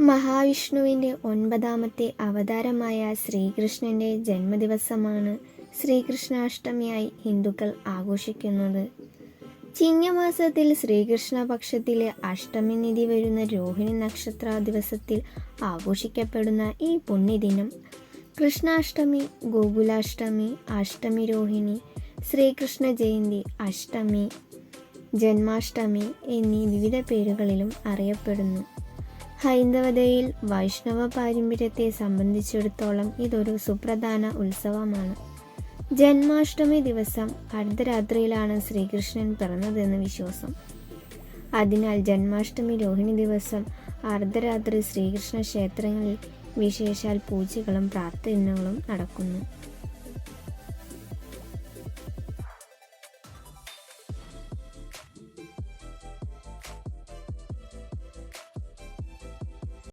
മഹാവിഷ്ണുവിൻ്റെ 9ാമത്തെ അവതാരമായ ശ്രീകൃഷ്ണൻ്റെ ജന്മദിവസമാണ് ശ്രീകൃഷ്ണാഷ്ടമിയായി ഹിന്ദുക്കൾ ആഘോഷിക്കുന്നത്. ചിങ്ങമാസത്തിൽ ശ്രീകൃഷ്ണപക്ഷത്തിലെ അഷ്ടമി തിഥി വരുന്ന രോഹിണി നക്ഷത്ര ദിവസത്തിൽ ആഘോഷിക്കപ്പെടുന്ന ഈ പുണ്യദിനം കൃഷ്ണാഷ്ടമി, ഗോകുലാഷ്ടമി, അഷ്ടമി രോഹിണി, ശ്രീകൃഷ്ണ ജയന്തി, അഷ്ടമി, ജന്മാഷ്ടമി എന്നീ വിവിധ പേരുകളിലും അറിയപ്പെടുന്നു. ഹൈന്ദവതയിൽ വൈഷ്ണവ പാരമ്പര്യത്തെ സംബന്ധിച്ചിടത്തോളം ഇതൊരു സുപ്രധാന ഉത്സവമാണ്. ജന്മാഷ്ടമി ദിവസം അർദ്ധരാത്രിയിലാണ് ശ്രീകൃഷ്ണൻ പിറന്നതെന്ന് വിശ്വാസം. അതിനാൽ ജന്മാഷ്ടമി രോഹിണി ദിവസം അർദ്ധരാത്രി ശ്രീകൃഷ്ണ ക്ഷേത്രങ്ങളിൽ വിശേഷാൽ പൂജകളും പ്രാർത്ഥനകളും നടക്കുന്നു.